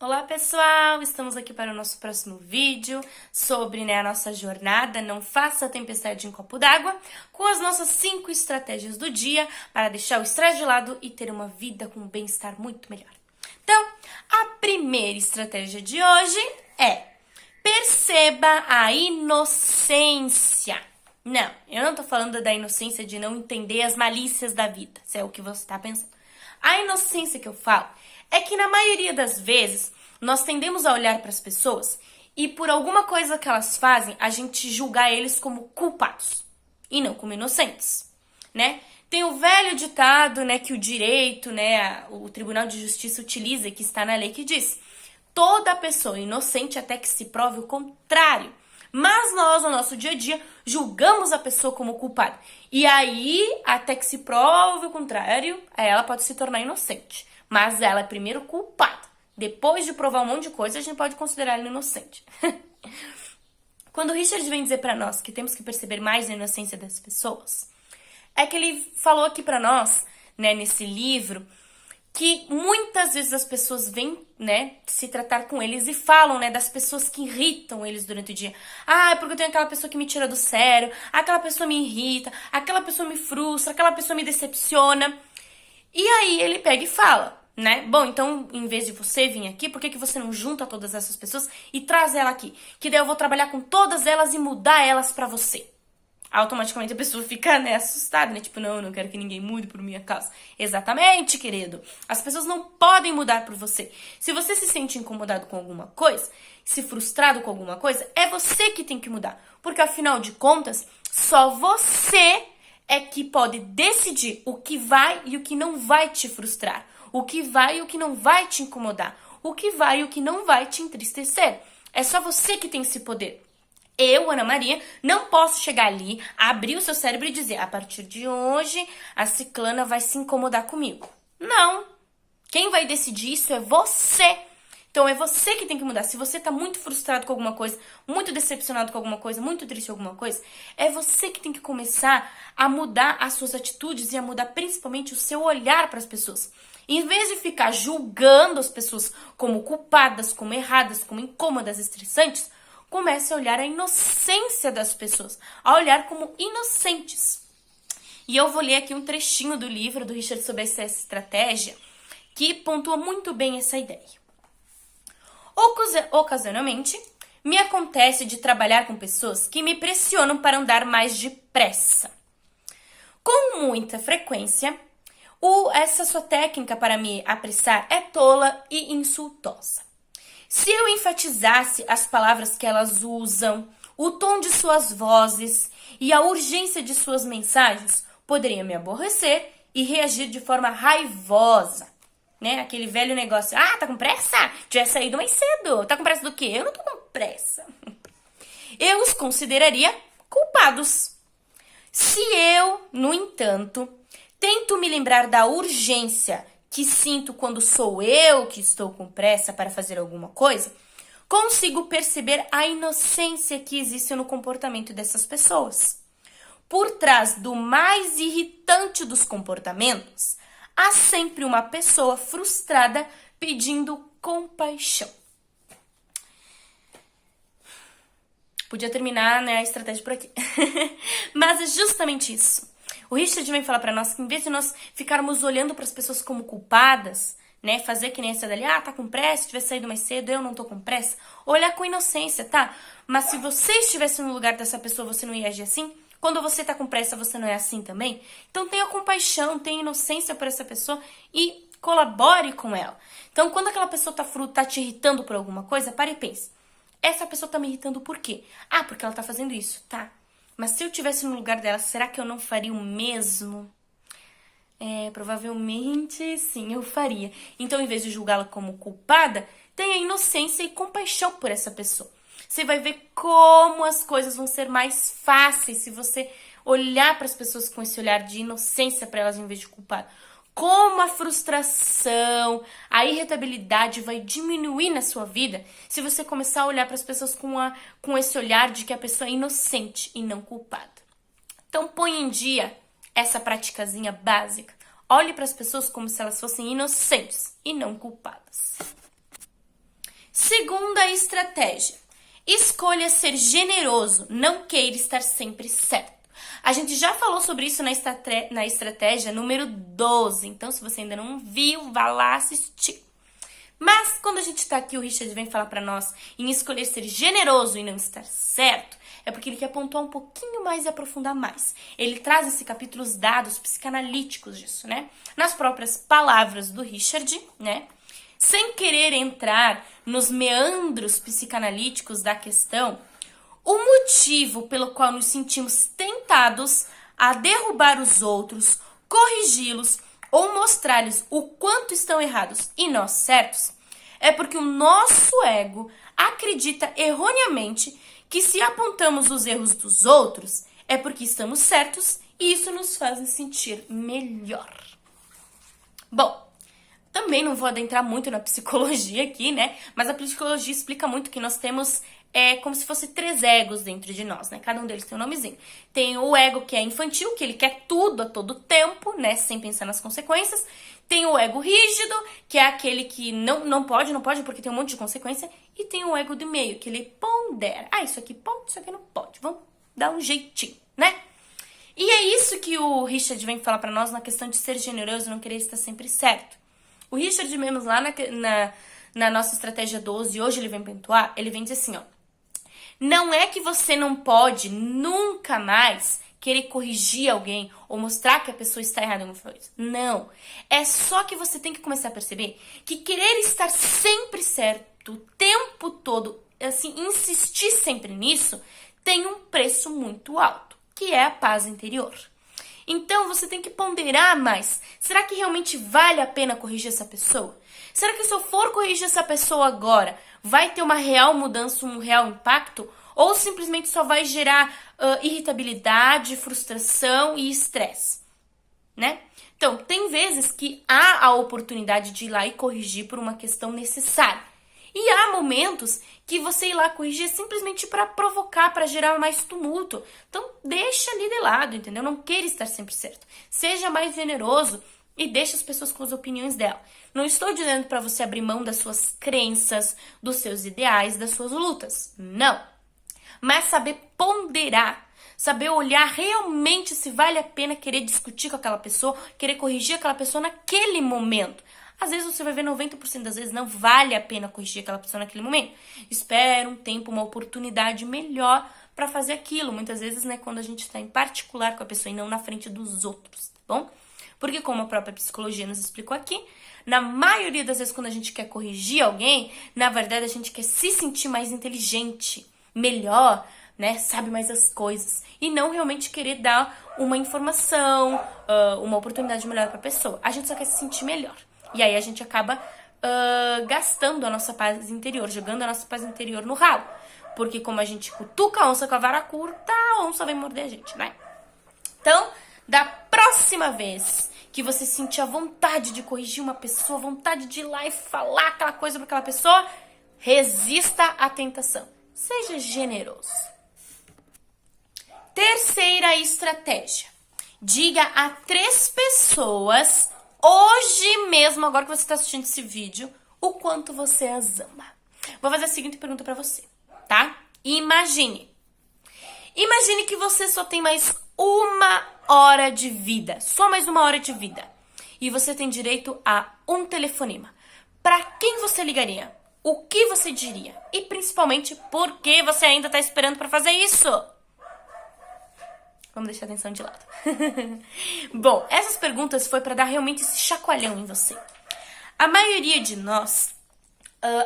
Olá pessoal, estamos aqui para o nosso próximo vídeo sobre a nossa jornada Não Faça Tempestade em Copo d'Água, com as nossas 5 estratégias do dia para deixar o estresse de lado e ter uma vida com um bem-estar muito melhor. Então, a primeira estratégia de hoje é: perceba a inocência. Não, eu não tô falando da inocência de não entender as malícias da vida, se é o que você tá pensando. A inocência que eu falo é que na maioria das vezes nós tendemos a olhar para as pessoas e por alguma coisa que elas fazem, a gente julgar eles como culpados e não como inocentes, né? Tem o velho ditado, que o direito, o Tribunal de Justiça utiliza e que está na lei que diz: toda pessoa inocente até que se prove o contrário. Mas nós, no nosso dia a dia, julgamos a pessoa como culpada. E aí, até que se prove o contrário, ela pode se tornar inocente. Mas ela é primeiro culpada. Depois de provar um monte de coisa, a gente pode considerar ela inocente. Quando o Richard vem dizer pra nós que temos que perceber mais a inocência das pessoas, é que ele falou aqui pra nós, nesse livro, que muitas vezes as pessoas vêm, se tratar com eles e falam, das pessoas que irritam eles durante o dia. Ah, é porque eu tenho aquela pessoa que me tira do sério, aquela pessoa me irrita, aquela pessoa me frustra, aquela pessoa me decepciona. E aí ele pega e fala, bom, então em vez de você vir aqui, por que você não junta todas essas pessoas e traz ela aqui? Que daí eu vou trabalhar com todas elas e mudar elas pra você. Automaticamente a pessoa fica, assustada, tipo, não, eu não quero que ninguém mude por minha causa. Exatamente, querido. As pessoas não podem mudar por você. Se você se sente incomodado com alguma coisa, se frustrado com alguma coisa, é você que tem que mudar. Porque, afinal de contas, só você é que pode decidir o que vai e o que não vai te frustrar. O que vai e o que não vai te incomodar. O que vai e o que não vai te entristecer. É só você que tem esse poder. Eu, Ana Maria, não posso chegar ali, abrir o seu cérebro e dizer: a partir de hoje, a ciclana vai se incomodar comigo. Não. Quem vai decidir isso é você. Então, é você que tem que mudar. Se você tá muito frustrado com alguma coisa, muito decepcionado com alguma coisa, muito triste com alguma coisa, é você que tem que começar a mudar as suas atitudes e a mudar principalmente o seu olhar para as pessoas. Em vez de ficar julgando as pessoas como culpadas, como erradas, como incômodas, estressantes, comece a olhar a inocência das pessoas, a olhar como inocentes. E eu vou ler aqui um trechinho do livro do Richard sobre essa estratégia, que pontua muito bem essa ideia. Ocasionalmente, me acontece de trabalhar com pessoas que me pressionam para andar mais depressa. Com muita frequência, essa sua técnica para me apressar é tola e insultosa. Se eu enfatizasse as palavras que elas usam, o tom de suas vozes e a urgência de suas mensagens, poderia me aborrecer e reagir de forma raivosa. Aquele velho negócio: ah, tá com pressa? Já saído mais cedo. Tá com pressa do quê? Eu não tô com pressa. Eu os consideraria culpados. Se eu, no entanto, tento me lembrar da urgência que sinto quando sou eu que estou com pressa para fazer alguma coisa, consigo perceber a inocência que existe no comportamento dessas pessoas. Por trás do mais irritante dos comportamentos, há sempre uma pessoa frustrada pedindo compaixão. Podia terminar, a estratégia por aqui. Mas é justamente isso. O Richard vem falar pra nós que em vez de nós ficarmos olhando para as pessoas como culpadas, fazer que nem essa dali: ah, tá com pressa, tivesse saído mais cedo, eu não tô com pressa, olhar com inocência, tá? Mas se você estivesse no lugar dessa pessoa, você não ia agir assim? Quando você tá com pressa, você não é assim também? Então tenha compaixão, tenha inocência por essa pessoa e colabore com ela. Então, quando aquela pessoa tá te irritando por alguma coisa, pare e pense: essa pessoa tá me irritando por quê? Ah, porque ela tá fazendo isso, tá? Mas se eu estivesse no lugar dela, será que eu não faria o mesmo? Provavelmente sim, eu faria. Então, em vez de julgá-la como culpada, tenha inocência e compaixão por essa pessoa. Você vai ver como as coisas vão ser mais fáceis se você olhar para as pessoas com esse olhar de inocência para elas em vez de culpada. Como a frustração, a irritabilidade vai diminuir na sua vida se você começar a olhar para as pessoas com esse olhar de que a pessoa é inocente e não culpada. Então, põe em dia essa praticazinha básica. Olhe para as pessoas como se elas fossem inocentes e não culpadas. Segunda estratégia. Escolha ser generoso, não queira estar sempre certo. A gente já falou sobre isso na estratégia número 12, então se você ainda não viu, vá lá assistir. Mas quando a gente tá aqui, o Richard vem falar pra nós em escolher ser generoso e não estar certo, é porque ele quer pontuar um pouquinho mais e aprofundar mais. Ele traz esse capítulo os dados psicanalíticos disso, né? Nas próprias palavras do Richard, né? Sem querer entrar nos meandros psicanalíticos da questão, o motivo pelo qual nos sentimos tentados a derrubar os outros, corrigi-los ou mostrar-lhes o quanto estão errados e nós certos, é porque o nosso ego acredita erroneamente que se apontamos os erros dos outros, é porque estamos certos e isso nos faz nos sentir melhor. Bom, também não vou adentrar muito na psicologia aqui, né? Mas a psicologia explica muito que nós temos como se fosse 3 egos dentro de nós, né? Cada um deles tem um nomezinho. Tem o ego que é infantil, que ele quer tudo a todo tempo, né? Sem pensar nas consequências. Tem o ego rígido, que é aquele que não pode porque tem um monte de consequência. E tem o ego do meio, que ele pondera. Ah, isso aqui pode, isso aqui não pode. Vamos dar um jeitinho, né? E é isso que o Richard vem falar pra nós na questão de ser generoso e não querer estar sempre certo. O Richard mesmo lá na nossa estratégia 12, hoje ele vem pontuar, ele vem dizer assim, ó. Não é que você não pode nunca mais querer corrigir alguém ou mostrar que a pessoa está errada em alguma coisa. Não. É só que você tem que começar a perceber que querer estar sempre certo o tempo todo, assim, insistir sempre nisso, tem um preço muito alto, que é a paz interior. Então, você tem que ponderar mais. Será que realmente vale a pena corrigir essa pessoa? Será que se eu for corrigir essa pessoa agora, vai ter uma real mudança, um real impacto? Ou simplesmente só vai gerar irritabilidade, frustração e estresse, né? Então, tem vezes que há a oportunidade de ir lá e corrigir por uma questão necessária. E há momentos que você ir lá corrigir simplesmente para provocar, para gerar mais tumulto. Então, deixa ali de lado, entendeu? Não queira estar sempre certo. Seja mais generoso e deixe as pessoas com as opiniões dela. Não estou dizendo para você abrir mão das suas crenças, dos seus ideais, das suas lutas. Não. Mas saber ponderar, saber olhar realmente se vale a pena querer discutir com aquela pessoa, querer corrigir aquela pessoa naquele momento. Às vezes você vai ver 90% das vezes não vale a pena corrigir aquela pessoa naquele momento. Espera um tempo, uma oportunidade melhor para fazer aquilo. Muitas vezes, né, quando a gente está em particular com a pessoa e não na frente dos outros, tá bom? Porque como a própria psicologia nos explicou aqui, na maioria das vezes quando a gente quer corrigir alguém, na verdade a gente quer se sentir mais inteligente, melhor, né, sabe mais as coisas. E não realmente querer dar uma informação, uma oportunidade melhor para a pessoa. A gente só quer se sentir melhor. E aí a gente acaba gastando a nossa paz interior, jogando a nossa paz interior no ralo. Porque como a gente cutuca a onça com a vara curta, a onça vai morder a gente, né? Então, da próxima vez que você sentir a vontade de corrigir uma pessoa, vontade de ir lá e falar aquela coisa para aquela pessoa, resista à tentação. Seja generoso. Terceira estratégia. Diga a 3 pessoas, hoje mesmo, agora que você está assistindo esse vídeo, o quanto você as ama. Vou fazer a seguinte pergunta para você, tá? Imagine que você só tem mais 1 hora de vida. Só mais 1 hora de vida. E você tem direito a um telefonema. Para quem você ligaria? O que você diria? E principalmente, por que você ainda está esperando para fazer isso? Vamos deixar a atenção de lado. Bom, essas perguntas foi para dar realmente esse chacoalhão em você. A maioria de nós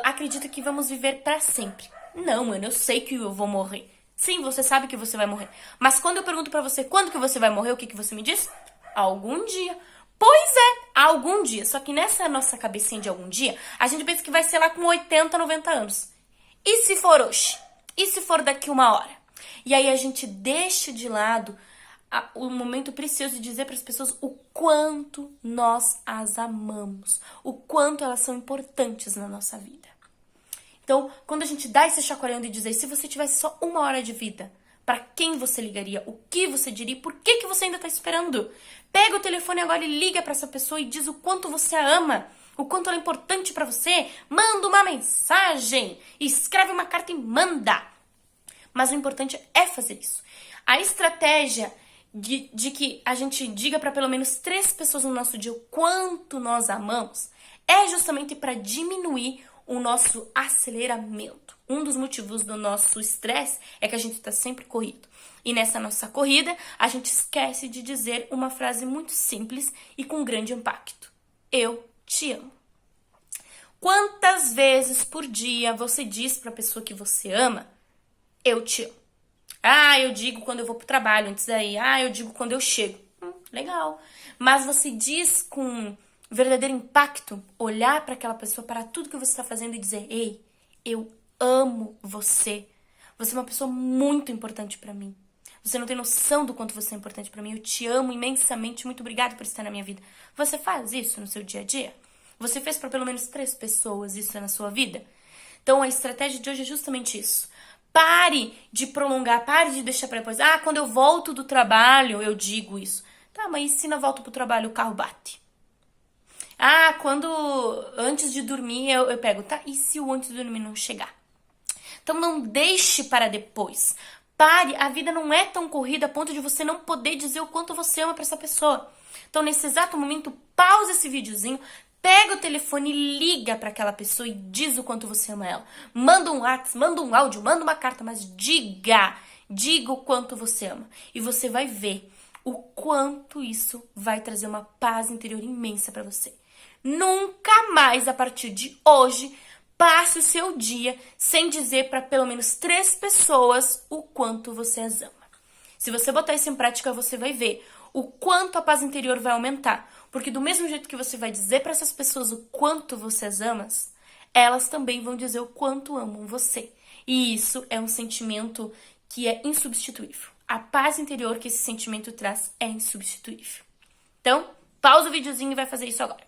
acredita que vamos viver para sempre. Não, mano, eu sei que eu vou morrer. Sim, você sabe que você vai morrer. Mas quando eu pergunto pra você quando que você vai morrer, o que que você me diz? Algum dia. Pois é, algum dia. Só que nessa nossa cabecinha de algum dia, a gente pensa que vai ser lá com 80, 90 anos. E se for hoje? E se for daqui 1 hora? E aí a gente deixa de lado o momento precioso de dizer para as pessoas o quanto nós as amamos. O quanto elas são importantes na nossa vida. Então, quando a gente dá esse chacoalhão de dizer, se você tivesse só 1 hora de vida, para quem você ligaria? O que você diria? Por que você ainda tá esperando? Pega o telefone agora e liga para essa pessoa e diz o quanto você a ama. o quanto ela é importante pra você, manda uma mensagem, escreve uma carta e manda. Mas o importante é fazer isso. A estratégia de que a gente diga para pelo menos 3 pessoas no nosso dia o quanto nós amamos é justamente para diminuir o nosso aceleramento. Um dos motivos do nosso estresse é que a gente está sempre corrido. E nessa nossa corrida, a gente esquece de dizer uma frase muito simples e com grande impacto. Eu te amo. Quantas vezes por dia você diz para a pessoa que você ama, eu te amo? Ah, eu digo quando eu vou pro trabalho, antes daí. Ah, eu digo quando eu chego. Legal. Mas você diz com verdadeiro impacto, olhar para aquela pessoa, para tudo que você está fazendo e dizer, ei, eu amo você. Você é uma pessoa muito importante para mim. Você não tem noção do quanto você é importante para mim. Eu te amo imensamente. Muito obrigada por estar na minha vida. Você faz isso no seu dia a dia? Você fez para pelo menos 3 pessoas isso na sua vida? Então, a estratégia de hoje é justamente isso. Pare de prolongar, pare de deixar para depois. Ah, quando eu volto do trabalho, eu digo isso. Tá, mas e se na volta pro trabalho o carro bate? Ah, quando antes de dormir eu pego. Tá, e se o antes de dormir não chegar? Então não deixe para depois. Pare, a vida não é tão corrida a ponto de você não poder dizer o quanto você ama para essa pessoa. Então nesse exato momento, pausa esse videozinho, pega o telefone e liga para aquela pessoa e diz o quanto você ama ela. Manda um WhatsApp, manda um áudio, manda uma carta, mas diga o quanto você ama. E você vai ver o quanto isso vai trazer uma paz interior imensa para você. Nunca mais, a partir de hoje, passe o seu dia sem dizer para pelo menos 3 pessoas o quanto você as ama. Se você botar isso em prática, você vai ver o quanto a paz interior vai aumentar. Porque do mesmo jeito que você vai dizer para essas pessoas o quanto você as ama, elas também vão dizer o quanto amam você. E isso é um sentimento que é insubstituível. A paz interior que esse sentimento traz é insubstituível. Então, pausa o videozinho e vai fazer isso agora.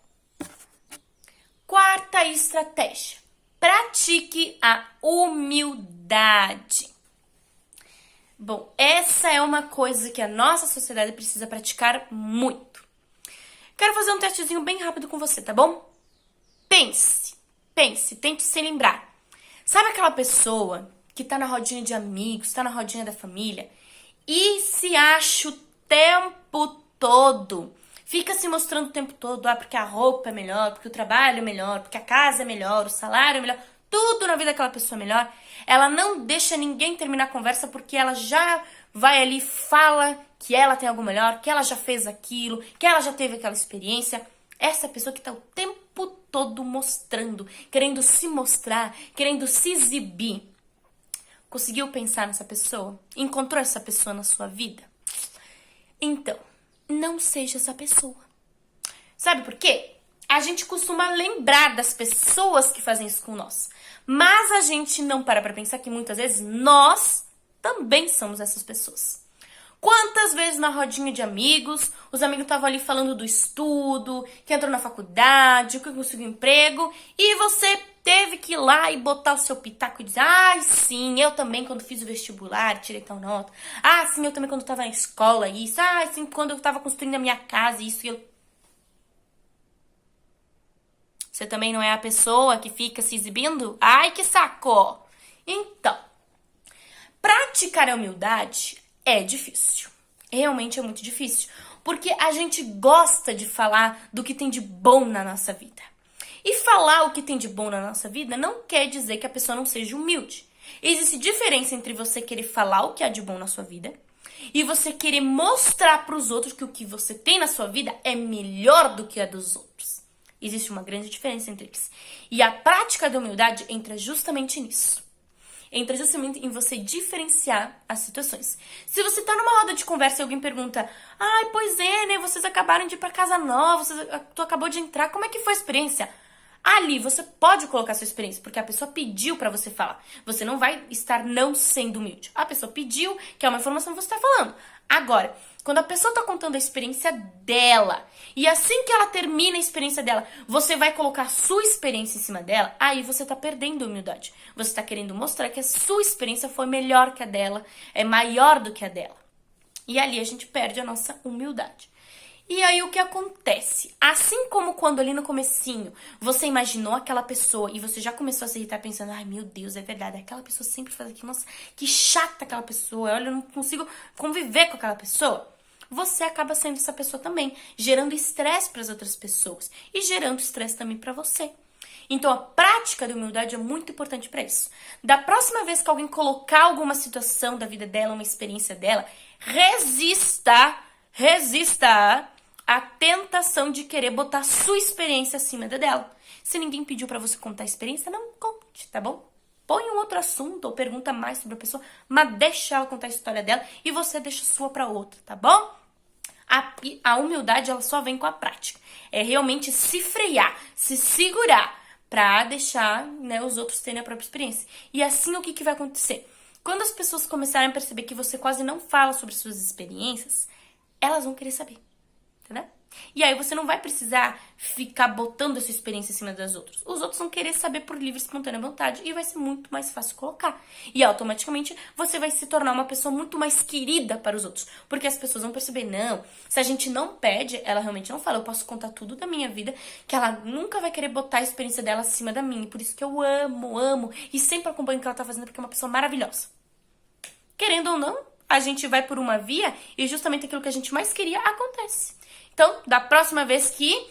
4ª estratégia. Pratique a humildade. Bom, essa é uma coisa que a nossa sociedade precisa praticar muito. Quero fazer um testezinho bem rápido com você, tá bom? Pense, tente se lembrar. Sabe aquela pessoa que tá na rodinha de amigos, tá na rodinha da família e se acha o tempo todo, fica se mostrando o tempo todo, porque a roupa é melhor, porque o trabalho é melhor, porque a casa é melhor, o salário é melhor, tudo na vida daquela pessoa é melhor. Ela não deixa ninguém terminar a conversa porque ela já vai ali, fala que ela tem algo melhor, que ela já fez aquilo, que ela já teve aquela experiência. Essa pessoa que tá o tempo todo mostrando, querendo se mostrar, querendo se exibir. Conseguiu pensar nessa pessoa? Encontrou essa pessoa na sua vida? Então, não seja essa pessoa. Sabe por quê? A gente costuma lembrar das pessoas que fazem isso com nós. Mas a gente não para pra pensar que muitas vezes nós também somos essas pessoas. Quantas vezes na rodinha de amigos, os amigos estavam ali falando do estudo, que entrou na faculdade, que conseguiu emprego, e você teve que ir lá e botar o seu pitaco e dizer, ah, sim, eu também quando fiz o vestibular tirei tal nota. Ah, sim, eu também quando estava na escola isso. Ah, sim, quando eu estava construindo a minha casa isso e eu... Você também não é a pessoa que fica se exibindo? Ai, que saco! Então, praticar a humildade é difícil. Realmente é muito difícil. Porque a gente gosta de falar do que tem de bom na nossa vida. E falar o que tem de bom na nossa vida não quer dizer que a pessoa não seja humilde. Existe diferença entre você querer falar o que há de bom na sua vida e você querer mostrar para os outros que o que você tem na sua vida é melhor do que a dos outros. Existe uma grande diferença entre eles. E a prática da humildade entra justamente nisso. Entra justamente em você diferenciar as situações. Se você tá numa roda de conversa e alguém pergunta, ai, pois é, né, vocês acabaram de ir pra casa nova, tu acabou de entrar, como é que foi a experiência? Ali você pode colocar a sua experiência, porque a pessoa pediu pra você falar. Você não vai estar não sendo humilde. A pessoa pediu, que é uma informação que você tá falando. Agora, quando a pessoa tá contando a experiência dela, e assim que ela termina a experiência dela, você vai colocar a sua experiência em cima dela, aí você tá perdendo a humildade. Você tá querendo mostrar que a sua experiência foi melhor que a dela, é maior do que a dela. E ali a gente perde a nossa humildade. E aí o que acontece? Assim como quando ali no comecinho você imaginou aquela pessoa e você já começou a se irritar pensando, ai meu Deus, é verdade, aquela pessoa sempre faz aquilo, nossa, que chata aquela pessoa, olha, eu não consigo conviver com aquela pessoa. Você acaba sendo essa pessoa também, gerando estresse para as outras pessoas e gerando estresse também para você. Então a prática da humildade é muito importante para isso. Da próxima vez que alguém colocar alguma situação da vida dela, uma experiência dela, resista à tentação de querer botar sua experiência acima da dela. Se ninguém pediu para você contar a experiência, não conte, tá bom? Põe um outro assunto ou pergunta mais sobre a pessoa, mas deixa ela contar a história dela e você deixa a sua para outra, tá bom? A humildade, ela só vem com a prática. É realmente se frear, se segurar pra deixar, né, os outros terem a própria experiência. E assim, o que vai acontecer? Quando as pessoas começarem a perceber que você quase não fala sobre suas experiências, elas vão querer saber, entendeu? E aí você não vai precisar ficar botando a sua experiência em cima das outras. Os outros vão querer saber por livre e espontânea vontade e vai ser muito mais fácil colocar. E automaticamente você vai se tornar uma pessoa muito mais querida para os outros. Porque as pessoas vão perceber, não, se a gente não pede, ela realmente não fala, eu posso contar tudo da minha vida, que ela nunca vai querer botar a experiência dela acima da minha. Por isso que eu amo e sempre acompanho o que ela tá fazendo porque é uma pessoa maravilhosa. Querendo ou não, a gente vai por uma via e justamente aquilo que a gente mais queria acontece. Então, da próxima vez que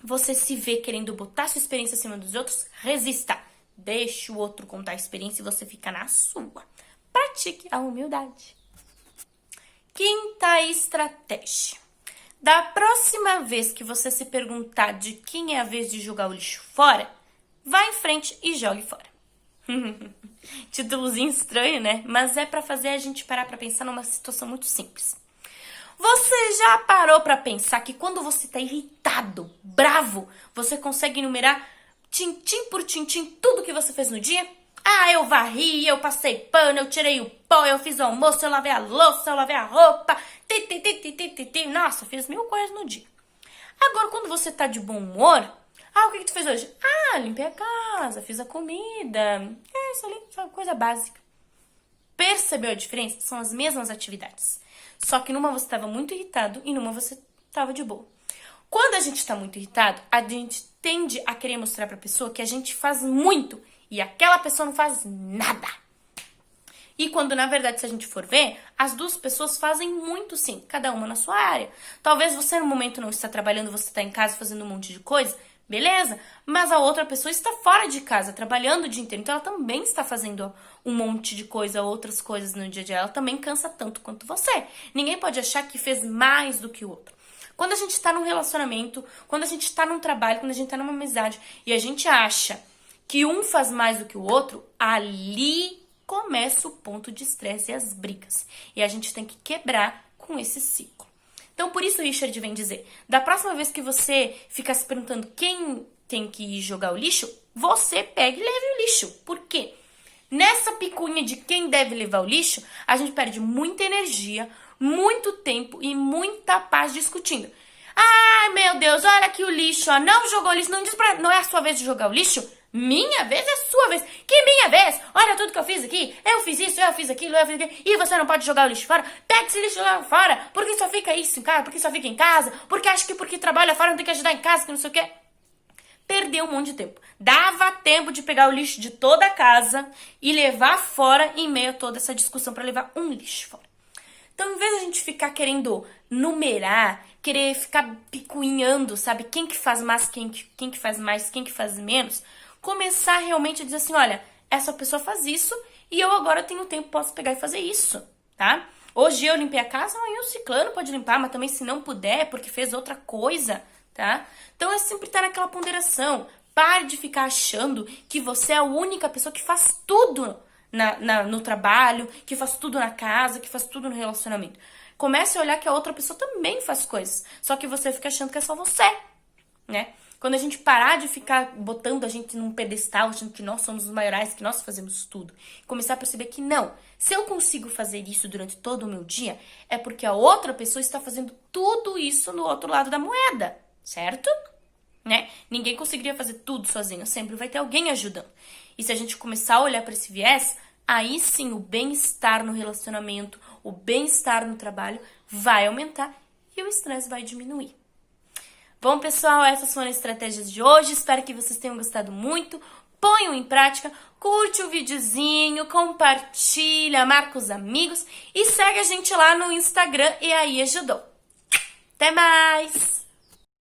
você se vê querendo botar sua experiência acima dos outros, resista. Deixe o outro contar a experiência e você fica na sua. Pratique a humildade. Quinta estratégia. Da próxima vez que você se perguntar de quem é a vez de jogar o lixo fora, vá em frente e jogue fora. Títulozinho estranho, né? Mas é pra fazer a gente parar pra pensar numa situação muito simples. Você já parou pra pensar que quando você tá irritado, bravo, você consegue enumerar tintim por tintim tudo que você fez no dia? Ah, eu varri, eu passei pano, eu tirei o pó, eu fiz o almoço, eu lavei a louça, eu lavei a roupa. Nossa, eu fiz 1000 coisas no dia. Agora, quando você tá de bom humor, o que tu fez hoje? Limpei a casa, fiz a comida. Isso ali, coisa básica. Percebeu a diferença? São as mesmas atividades. Só que numa você estava muito irritado e numa você estava de boa. Quando a gente está muito irritado, a gente tende a querer mostrar para a pessoa que a gente faz muito e aquela pessoa não faz nada. E quando, na verdade, se a gente for ver, as duas pessoas fazem muito sim, cada uma na sua área. Talvez você no momento não está trabalhando, você está em casa fazendo um monte de coisa, beleza? Mas a outra pessoa está fora de casa, trabalhando o dia inteiro. Então ela também está fazendo um monte de coisa, outras coisas no dia a dia. Ela também cansa tanto quanto você. Ninguém pode achar que fez mais do que o outro. Quando a gente está num relacionamento, quando a gente está num trabalho, quando a gente está numa amizade e a gente acha que um faz mais do que o outro, ali começa o ponto de estresse e as brigas. E a gente tem que quebrar com esse ciclo. Então, por isso o Richard vem dizer, da próxima vez que você ficar se perguntando quem tem que ir jogar o lixo, você pega e leve o lixo. Por quê? Nessa picuinha de quem deve levar o lixo, a gente perde muita energia, muito tempo e muita paz discutindo. Ai, meu Deus, olha aqui o lixo, ó, não jogou o lixo, não é a sua vez de jogar o lixo? Minha vez é sua vez. Que minha vez? Olha tudo que eu fiz aqui. Eu fiz isso, eu fiz aquilo, eu fiz aquilo. E você não pode jogar o lixo fora? Pega esse lixo lá fora. Porque só fica isso em casa? Porque só fica em casa? Porque acha que porque trabalha fora não tem que ajudar em casa, que não sei o quê. Perdeu um monte de tempo. Dava tempo de pegar o lixo de toda a casa e levar fora em meio a toda essa discussão para levar um lixo fora. Então, em vez de a gente ficar querendo numerar, querer ficar picuinhando, sabe? Quem que faz mais, quem que faz mais, quem que faz menos, começar realmente a dizer assim, olha, essa pessoa faz isso e eu agora tenho tempo, posso pegar e fazer isso, tá? Hoje eu limpei a casa, amanhã o ciclano pode limpar, mas também se não puder, porque fez outra coisa, tá? Então é sempre estar naquela ponderação. Pare de ficar achando que você é a única pessoa que faz tudo no trabalho, que faz tudo na casa, que faz tudo no relacionamento. Comece a olhar que a outra pessoa também faz coisas, só que você fica achando que é só você, né? Quando a gente parar de ficar botando a gente num pedestal, achando que nós somos os maiorais, que nós fazemos tudo, começar a perceber que não, se eu consigo fazer isso durante todo o meu dia, é porque a outra pessoa está fazendo tudo isso no outro lado da moeda, certo? Né? Ninguém conseguiria fazer tudo sozinho, sempre vai ter alguém ajudando. E se a gente começar a olhar para esse viés, aí sim o bem-estar no relacionamento, o bem-estar no trabalho vai aumentar e o estresse vai diminuir. Bom, pessoal, essas foram as estratégias de hoje. Espero que vocês tenham gostado muito. Ponham em prática, curte o videozinho, compartilha, marca os amigos e segue a gente lá no Instagram e aí ajudou. Até mais!